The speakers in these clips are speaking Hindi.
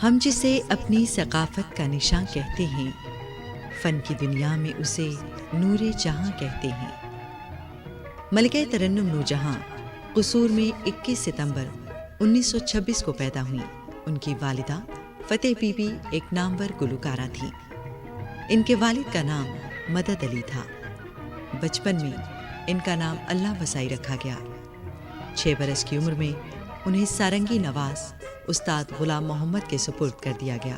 हम जिसे अपनी सकाफत का निशान कहते हैं, फ़न की दुनिया में उसे नूरे जहां कहते हैं। मलिका तरन्नुम नूरजहां कसूर में 21 सितंबर 1926 को पैदा हुई। उनकी वालिदा फतेह बीबी एक नामवर गुलकारा थी। इनके वालिद का नाम मदद अली था। बचपन में इनका नाम अल्लाह वसाई रखा गया। 6 बरस की उम्र में उन्हें सारंगी नवाज उस्ताद गुलाम मोहम्मद के सुपुर्द कर दिया गया।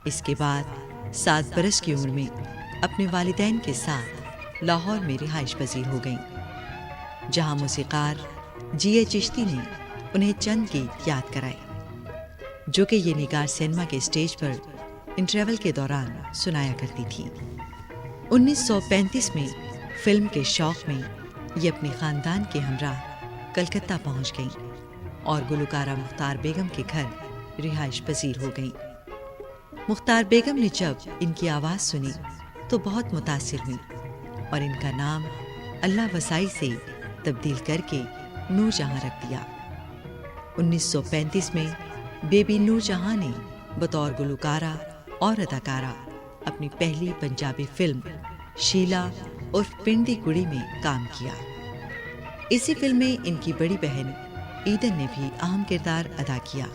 इसके बाद 7 बरस की उम्र में अपने वालिदैन के साथ लाहौर में रिहाइश पजीर हो गईं, जहां मूसीकार जी.ए. चिश्ती ने उन्हें चंद गीत याद कराए, जो कि ये निगार सिनेमा के स्टेज पर इंटरवल के दौरान सुनाया करती थी। 1935 में फिल्म के शौक में ये अपने खानदान के हमराह कलकत्ता पहुंच गईं और गुलकारा मुख्तार बेगम के घर रिहाइश पजीर हो गईं। मुख्तार बेगम ने जब इनकी आवाज़ सुनी तो बहुत मुतासिर हुई और इनका नाम अल्लाह वसाई से तब्दील करके नूरजहां रख दिया। 1935 में बेबी नूरजहां ने बतौर गुलकारा और अदाकारा अपनी पहली पंजाबी फिल्म शीला उर्फ पिंडी कुड़ी में काम किया। इसी फिल्म में इनकी बड़ी बहन ईदन ने भी अहम किरदार अदा किया।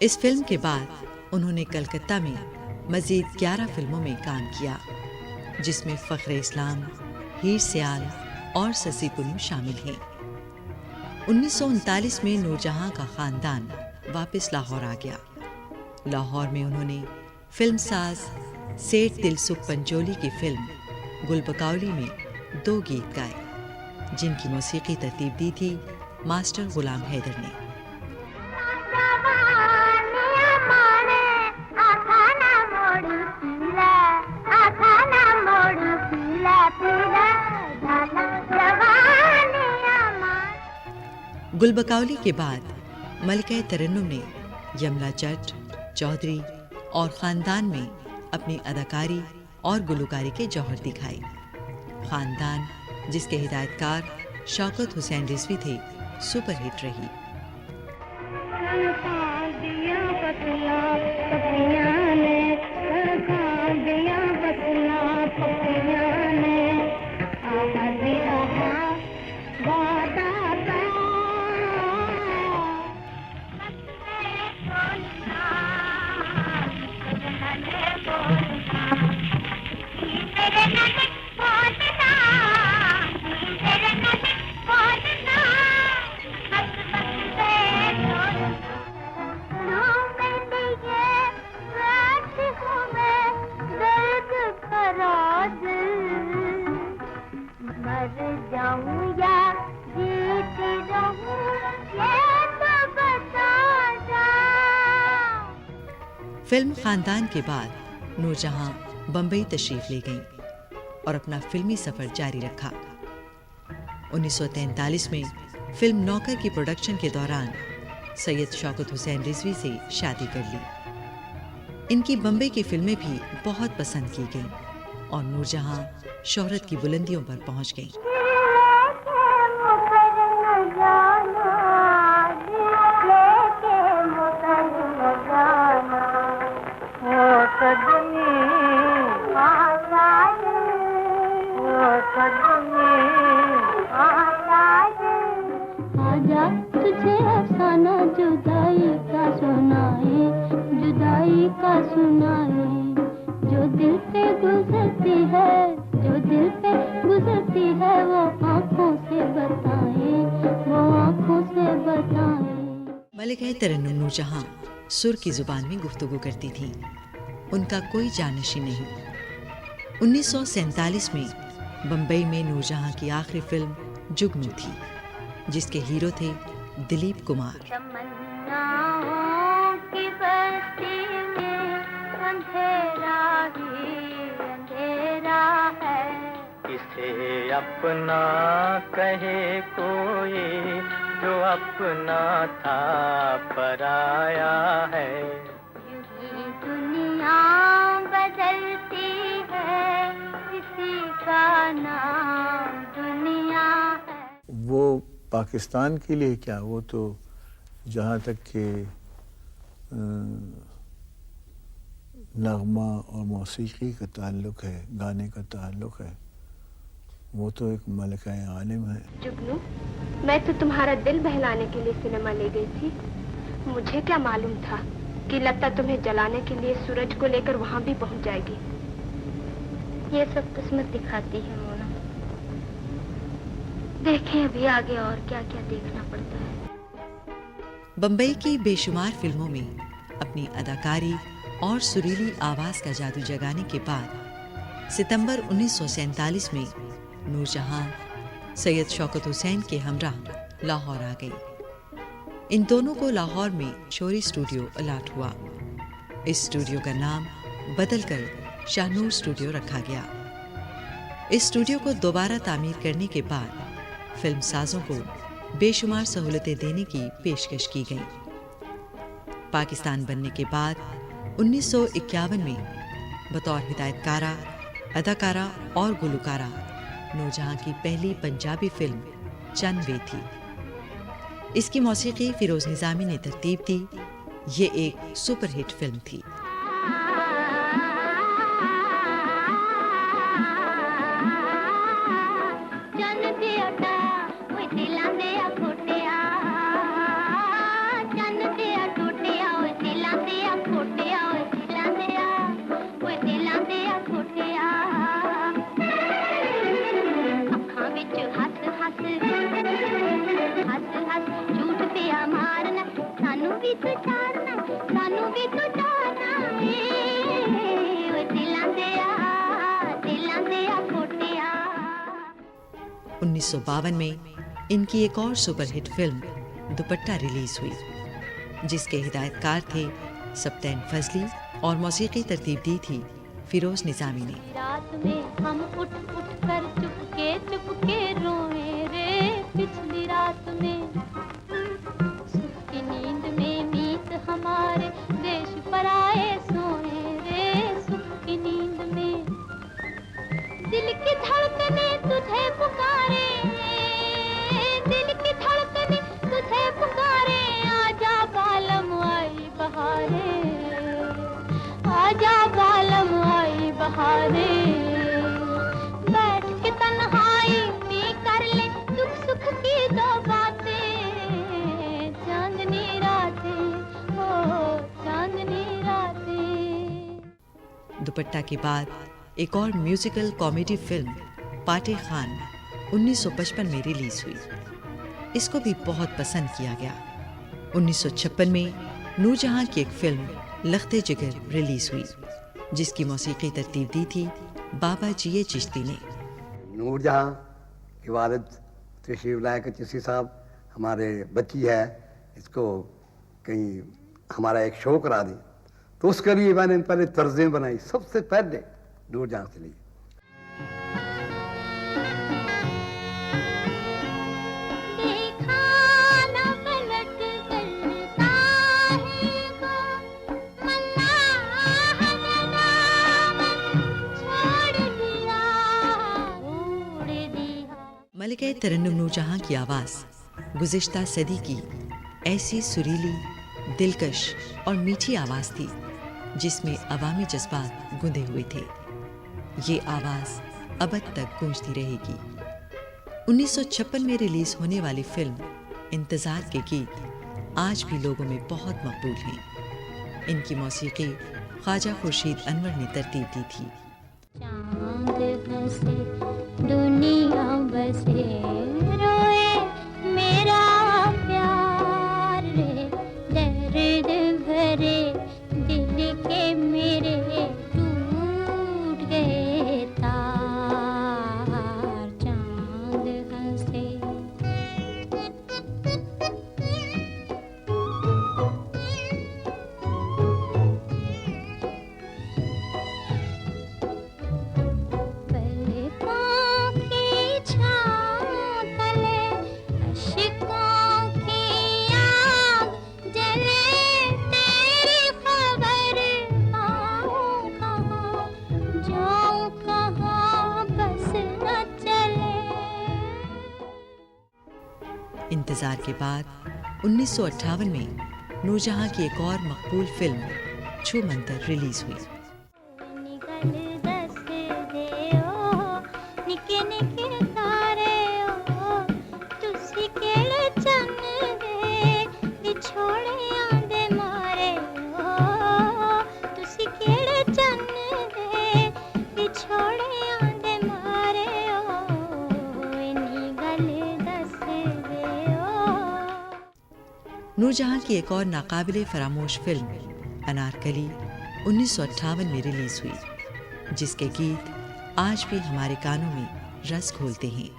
इस फिल्म के बाद उन्होंने कलकत्ता में मजीद 11 फिल्मों में काम किया, जिसमें फ़ख्र इस्लाम, हीर सियाल और ससी पुनू शामिल हैं। 1939 में नूरजहां का खानदान वापस लाहौर आ गया। लाहौर में उन्होंने फिल्म साज सेठ दिलसुख पंचोली की फिल्म गुलबकौली में 2 गीत गाए, जिनकी मौसीकी तरतीब दी थी मास्टर गुलाम हैदर ने। गुलबकौली के बाद मलिका तरन्नुम ने यमला जट, चौधरी और ख़ानदान में अपनी अदाकारी और गुलकारी के जौहर दिखाए। ख़ानदान, जिसके हिदायतकार शौकत हुसैन रिजवी थे, सुपरहिट रही। फिल्म खानदान के बाद नूरजहां बम्बई तशरीफ ले गईं और अपना फिल्मी सफर जारी रखा। 1943 में फिल्म नौकर की प्रोडक्शन के दौरान सैयद शौकत हुसैन रिजवी से शादी कर ली। इनकी बम्बई की फिल्में भी बहुत पसंद की गईं और नूरजहां शोहरत की बुलंदियों पर पहुंच गईं। मलिका तरन्नुम नूरजहां सुर की जुबान में गुफ्तगू करती थी। उनका कोई जानशी नहीं। 1947 में बम्बई में नूरजहां की आखिरी फिल्म जुगनू थी, जिसके हीरो थे दिलीप कुमार। अपना कहे कोई जो अपना था पराया है। ये दुनिया बदलती है, किसी का नाम दुनिया है। वो पाकिस्तान के लिए क्या, वो तो जहाँ तक कि नगमा और मौसीकी का ताल्लुक़ है, गाने का ताल्लुक़ है, वो तो एक मलका आलिम है। जुगनू, मैं तो तुम्हारा दिल बहलाने के लिए सिनेमा ले गई थी। मुझे क्या मालूम था कि लता तुम्हें जलाने के लिए सूरज को लेकर वहाँ भी पहुँच जाएगी। ये सब किस्मत दिखाती है मोना। देखें अभी आगे और क्या क्या देखना पड़ता है। बम्बई की बेशुमार फिल्मों में अपनी अदाकारी और सुरीली आवाज का जादू जगाने के बाद सितंबर 1947 में नूरजहां सैयद शौकत हुसैन के हमराह लाहौर आ गई। इन दोनों को लाहौर में शोरी स्टूडियो अलाट हुआ। इस स्टूडियो का नाम बदलकर शाहनूर स्टूडियो रखा गया। इस स्टूडियो को दोबारा तामीर करने के बाद फिल्म साजों को बेशुमार सहूलतें देने की पेशकश की गई। पाकिस्तान बनने के बाद 1951 में बतौर हिदायतकारा, अदाकारा और गुलकारा नूरजहां की पहली पंजाबी फिल्म चंद वे थी। इसकी मौसीकी फिरोज निजामी ने तरतीब दी। ये एक सुपरहिट फिल्म थी। सानू भी तो जाना दिलां दे आ खोटिया। 1952 में इनकी एक और सुपरहिट फिल्म दुपट्टा रिलीज हुई, जिसके हिदायतकार थे सब्तैन फजली और मौसीकी तरतीब दी थी फिरोज निजामी ने। रात में हम उठ उठ कर चुपके रोए रे, पिछली रात में सुख की नींद में मीत हमारे देश पर आए सोए रे, सुख की नींद में दिल की धड़कने तुझे पुकारे, दिल की धड़कने तुझे पुकारे, आजा बालम आई बहारे, आजा बालम आई बहारे। बैठ के तन्हाई में कर ले दुख सुख की दो बातें, चांदनी रातें, ओ चांदनी रातें। दुपट्टा के बाद एक और म्यूजिकल कॉमेडी फिल्म पाटे खान 1955 में रिलीज हुई। इसको भी बहुत पसंद किया गया। 1956 में नूरजहां की एक फिल्म लख्ते जिगर रिलीज हुई, जिसकी मौसीकी तरतीब दी थी बाबा जी चिश्ती ने। नूरजहां के वालिद तशरीफ लाए चिश्ती साहब, हमारे बच्ची है, इसको कहीं हमारा एक शो करा दी, तो उसके लिए मैंने पहले तर्जें बनाई, सबसे पहले नूरजहां के लिए। मलिका तरन्नुम नूरजहां की आवाज़ गुज़िश्ता सदी की ऐसी सुरीली, दिलकश और मीठी आवाज़ थी जिसमें अवामी जज्बात गूंजे हुए थे। ये आवाज़ अब तक गूंजती रहेगी। 1956 में रिलीज होने वाली फिल्म इंतज़ार के गीत आज भी लोगों में बहुत मकबूल हैं। इनकी मौसीकी ख्वाजा खुर्शीद अनवर ने तरतीब दी थी। चांद हंसे दुनिया बसे रोए मेरा प्यार रे, दर्द भरे दिल के मेरे टूट गए तार, चांद हंसे। इंतजार के बाद 1958 में नूरजहां की एक और मकबूल फिल्म छू मंतर रिलीज हुई। नूरजहां की एक और नाकाबिले फरामोश फिल्म अनारकली 1958 में रिलीज हुई, जिसके गीत आज भी हमारे कानों में रस घोलते हैं।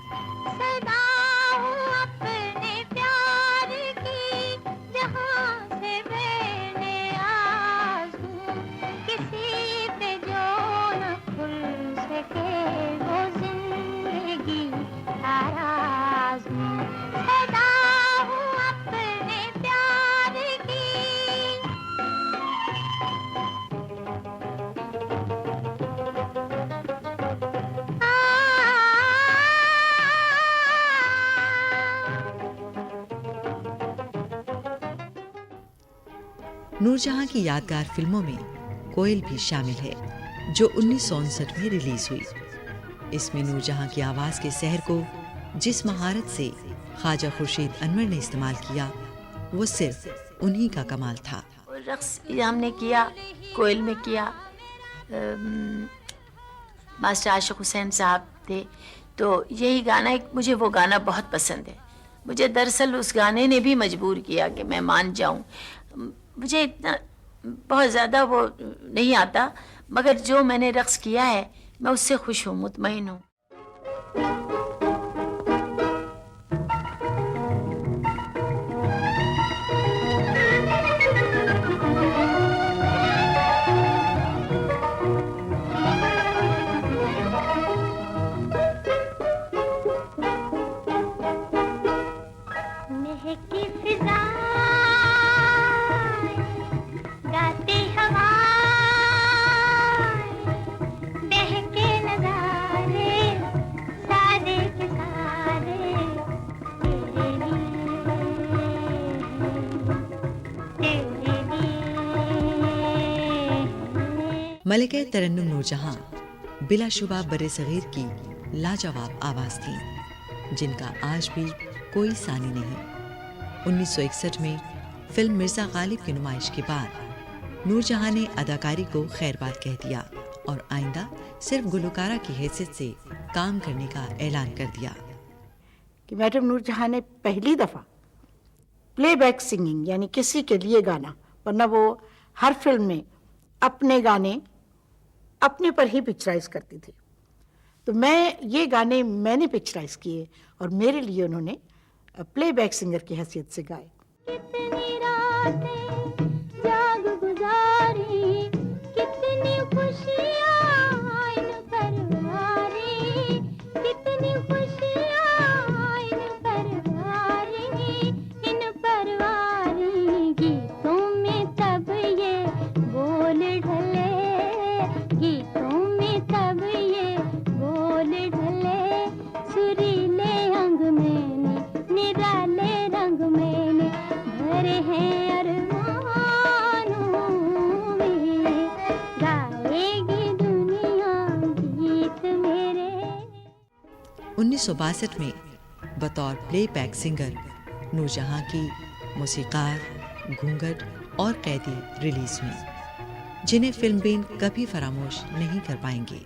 नूरजहां की यादगार फिल्मों में कोयल भी शामिल है, जो 1959 में रिलीज हुई। इसमें नूरजहां की आवाज के सहर को जिस महारत से ख्वाजा खुर्शीद अनवर ने इस्तेमाल किया, वो सिर्फ उन्हीं का कमाल था। रक्स हमने किया, कोयल में किया, मास्टर आशिक हुसैन साहब थे, तो यही गाना, मुझे वो गाना बहुत पसंद है। मुझे दरअसल उस गाने ने भी मजबूर किया कि मैं मान जाऊं। मुझे इतना बहुत ज़्यादा वो नहीं आता, मगर जो मैंने रक्स किया है मैं उससे खुश हूँ, मुतमईन हूँ। मलिका तरन्नुम नूरजहां बिलाशुबा बरे-सगीर की लाजवाब आवाज थी, जिनका आज भी कोई सानी नहीं। 1961 में फिल्म मिर्जा गालिब की नुमाइश के बाद नूरजहां ने अदाकारी को खैरबाद कह दिया और आइंदा सिर्फ गुलकारा की हैसियत से काम करने का ऐलान कर दिया। कि मैडम नूरजहां ने पहली दफ़ा प्लेबैक सिंगिंग, यानी किसी के लिए गाना, वरना वो हर फिल्म में अपने गाने अपने पर ही पिक्चराइज करती थी, तो ये गाने मैंने पिक्चराइज किए और मेरे लिए उन्होंने प्लेबैक सिंगर की हैसियत से गाए। कितनी रातें जाग गुजारी, कितनी खुशियाँ इन परवारी, कितनी खुशियाँ इन परवारी, इन परवारी गीतों में तब ये बोल ढले, गीतों में तब ये बोल ढले, सुरीले अंग में निराले रंग में भरे हैं अरमानों में, गाएगी दुनिया गीत मेरे। 1962 में बतौर प्लेबैक सिंगर नूरजहां की मौसीकार, घूंघट और कैदी रिलीज हुई, जिन्हें फिल्मबीन कभी फरामोश नहीं कर पाएंगे।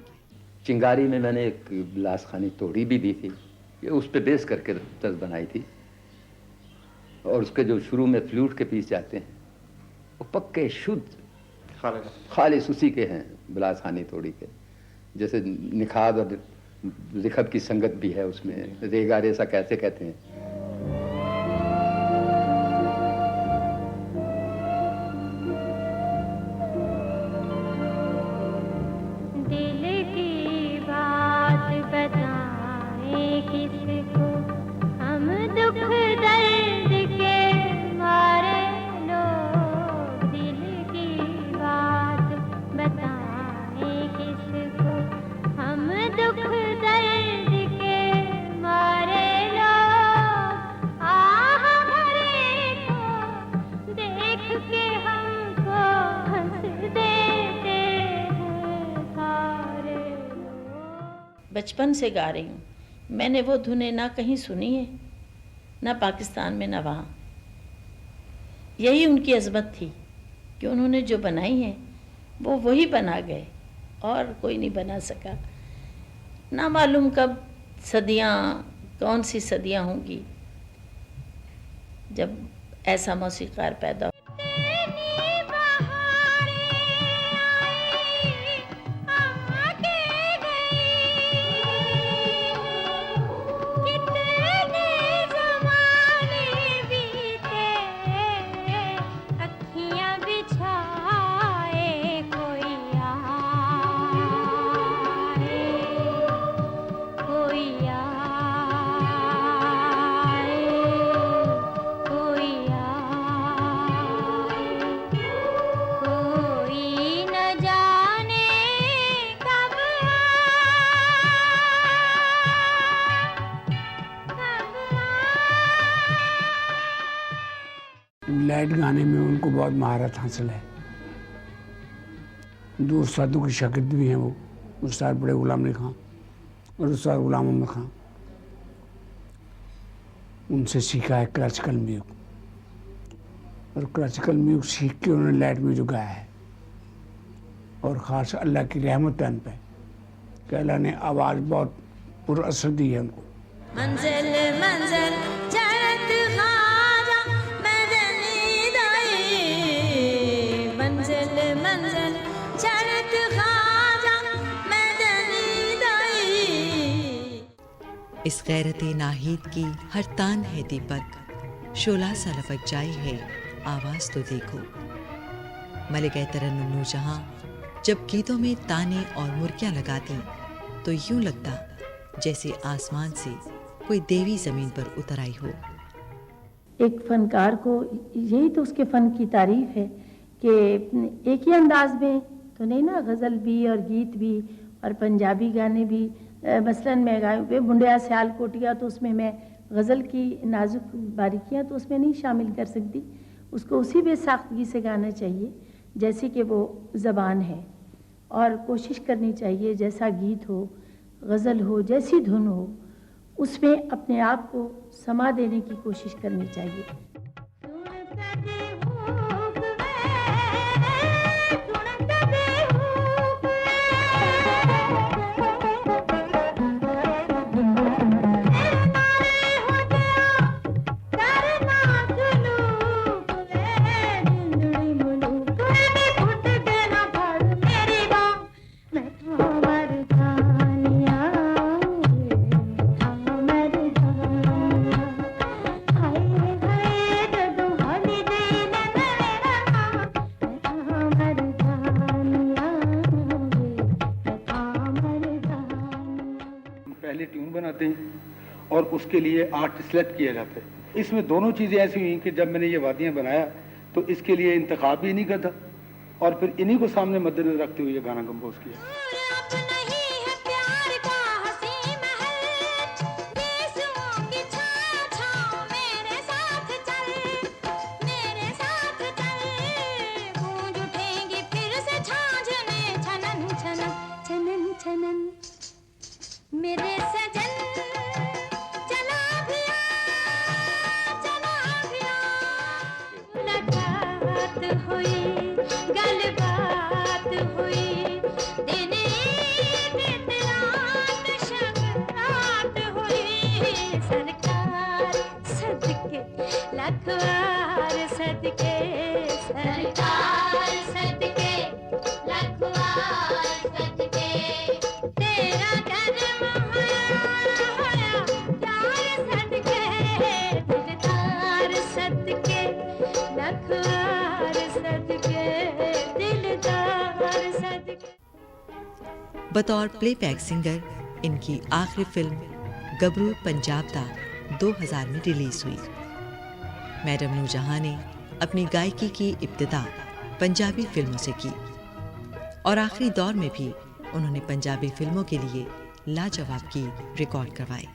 चिंगारी में मैंने एक बिलास खानी तोड़ी भी दी थी, ये उस पे बेस करके तर्ज बनाई थी, और उसके जो शुरू में फ्लूट के पीस जाते हैं वो पक्के शुद्ध खालिस उसी के हैं, बिलास खानी तोड़ी के। जैसे निखाद और लिखत की संगत भी है उसमें, रेगा रेसा कैसे कहते हैं। बचपन से गा रही हूँ। मैंने वो धुनें ना कहीं सुनी है, ना पाकिस्तान में, ना वहाँ। यही उनकी अज़मत थी कि उन्होंने जो बनाई है वो वही बना गए और कोई नहीं बना सका। ना मालूम कब सदियाँ, कौन सी सदियाँ होंगी जब ऐसा मौसीकार पैदा हो। लाइट गाने में उनको बहुत महारत हासिल है। दो उस्तादों के शागिर्द भी हैं वो, उस्ताद बड़े गुलाम अली खां और उस्ताद गुलाम अहमद खां। उनसे सीखा है क्लासिकल म्यूजिक, और क्लासिकल म्यूजिक सीख के उन्होंने लाइट म्यूजिक गाया है। और ख़ास अल्लाह की रहमत उन पे कि अल्लाह ने आवाज़ बहुत पुरअसर दी है उनको। मंजिल मंजिल चरत खाजा मदनी दाई, मंजिल मंजिल चरत खाजा मदनी दाई। इस गैरत नाहीद की हर तान है दीपक, शोला सा लपक जाई है आवाज़ तो देखो। मलिका तरन्नुम नूरजहां जब गीतों में ताने और मुर्गियाँ लगाती तो यूं लगता जैसे आसमान से कोई देवी ज़मीन पर उतर आई हो। एक फनकार को यही तो उसके फ़न की तारीफ़ है कि एक ही अंदाज में तो नहीं ना, गज़ल भी और गीत भी और पंजाबी गाने भी। मसलन मैं गाऊँ मुंडिया स्याल कोटिया, तो उसमें मैं गज़ल की नाजुक बारीकियाँ तो उसमें नहीं शामिल कर सकती। उसको उसी बेसाख्तगी से गाना चाहिए जैसे कि वो ज़बान है, और कोशिश करनी चाहिए जैसा गीत हो, गज़ल हो, जैसी धुन हो, उसमें अपने आप को समा देने की कोशिश करनी चाहिए। ट्यून बनाते हैं और उसके लिए आर्टिस्ट सेलेक्ट किया जाता है। इसमें दोनों चीज़ें ऐसी हुई कि जब मैंने ये वादियाँ बनाया तो इसके लिए इंतखाब भी नहीं करता, और फिर इन्हीं को सामने मद्देनजर रखते हुए ये गाना कंपोज किया। मेरे सजन चला भिया, चला भिया। मुलाकात हुई, गलबात हुई, दिन ईद रात शगरात हुई। सरकार सदके लखवार सदके, सरकार सदके लखवार सदके। तेरा जन्म होया प्यार सदके, दिलदार सदके लखवार सदके, दिलदार सदके। बतौर प्लेबैक सिंगर इनकी आखिरी फिल्म गबरू पंजाब दा 2000 में रिलीज हुई। मैडम नूरजहां ने अपनी गायकी की इब्तिदा पंजाबी फिल्मों से की, और आखिरी दौर में भी उन्होंने पंजाबी फिल्मों के लिए लाजवाब गीत रिकॉर्ड करवाए।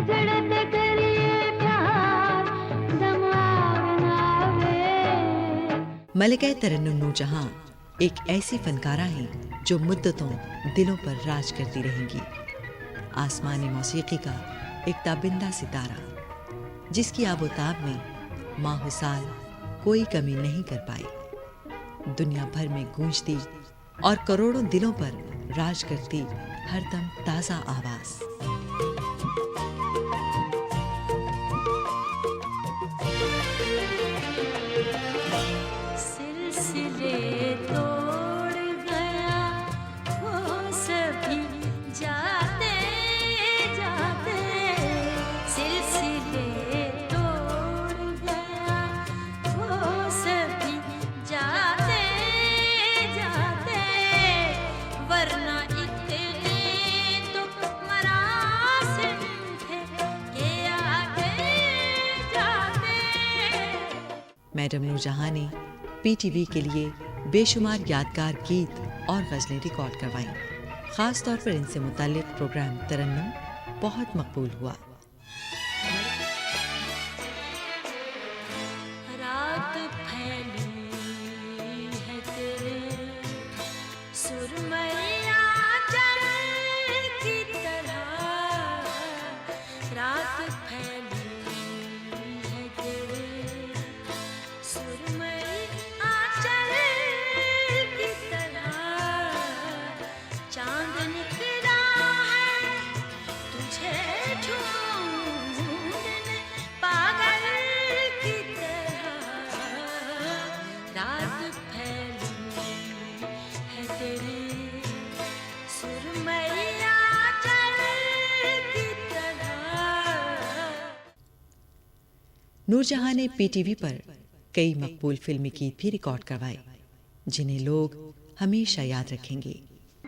रगड़ते करिए प्यार दम आवे ना आवे। मलिका तरन्नुम नूरजहां एक ऐसी फनकारा हैं जो मुद्दतों दिलों पर राज करती रहेंगी। आसमानी मौसीकी का एक ताबिंदा सितारा जिसकी आबोताब में माहुसाल कोई कमी नहीं कर पाई। दुनिया भर में गूंजती और करोड़ों दिलों पर राज करती हरदम ताज़ा आवाज़। सिलसिले तोड़ गया वो सभी जाते जाते। सिलसिले तोड़ गया वो सभी जाते जाते। वरना इतने तो मरासिम थे के आगे जाते। मैडम नूरजहां ने पीटीवी के लिए बेशुमार यादगार गीत और गज़लें रिकॉर्ड करवाईं। ख़ास तौर पर इनसे मुताल्लिक़ प्रोग्राम तरन्नुम बहुत मकबूल हुआ। रात फैली है तेरे सुरमैया जल की तरह। रात फैली है तेरे सुरमैया जल की तरह। चांद निकला है तुझे ढूंढने पागल की तरह। रात फैली है तेरे सुरमैया जल की तरह। नूरजहां ने पीटीवी पर कई मकबूल फिल्मी गीत भी रिकॉर्ड करवाए जिन्हें लोग हमेशा याद रखेंगे।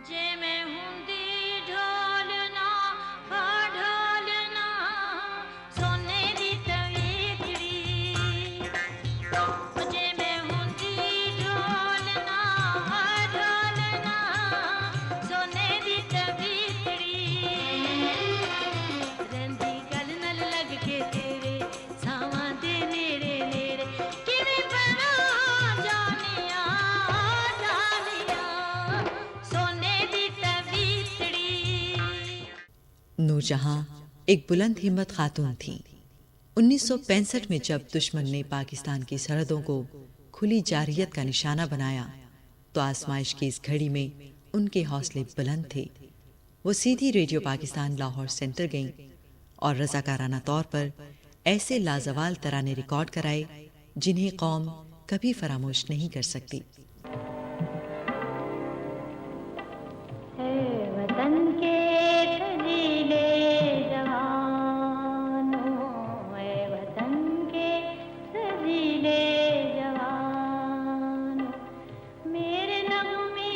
जे मैं हुंदी ढोलना ढोलना सोने दी तवीतड़ी। जे मैं हुंदी ढोलना ढोलना सोने दी तवीतड़ी। रंदी गल नल लग के तेरे सावां दे नेड़े नेड़े। किवें बना जानिया जानिया सोने दी तवीतड़ी। नूरजहां एक बुलंद हिम्मत खातून थी। 1965 में जब दुश्मन ने पाकिस्तान की सरहदों को खुली जारहियत का निशाना बनाया तो आजमाइश की इस घड़ी में उनके हौसले बुलंद थे। वो सीधी रेडियो पाकिस्तान लाहौर सेंटर गईं और रज़ाकाराना तौर पर ऐसे लाजवाल तराने रिकॉर्ड कराए जिन्हें कौम कभी फरामोश नहीं कर सकती। है वतन के रजीले जवानों। है वतन के रजीले जवानों। मेरे नगमे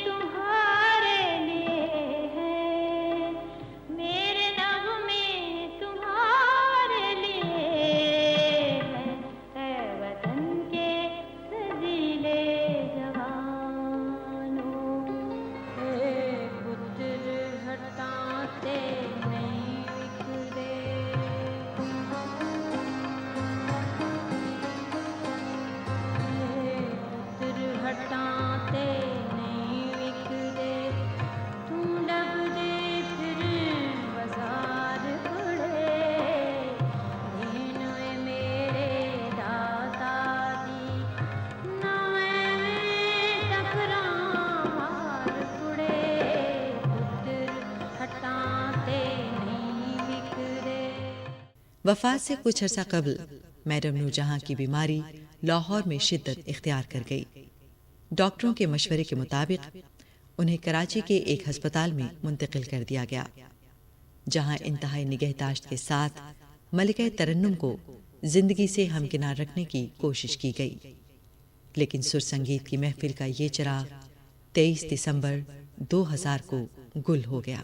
तुम्हारे लिए हैं। मेरे नगमे तुम्हारे लिए हैं। है वतन के रजीले जवानों। पुत्र हटाते नहीं बिखरे। पुत्र हटाते नहीं बिखरे। तू लब दे फिर बाजार उड़े। दीनों मेरे दाता दी नवे में टकरा मार कुड़े। पुत्र हटाते नहीं बिखरे। वफात से कुछ अर्सा कबल मैडम नूरजहां की बीमारी लाहौर में शिद्दत इख्तियार कर गई। डॉक्टरों के मशवरे के मुताबिक उन्हें कराची के एक अस्पताल में मुंतकिल कर दिया गया जहां इंतहाई निगहदाश्त के साथ मलिका तरन्नुम को जिंदगी से हमकिनार रखने की कोशिश की गई। लेकिन सुर संगीत की महफिल का ये चिराग 23 दिसंबर 2000 को गुल हो गया।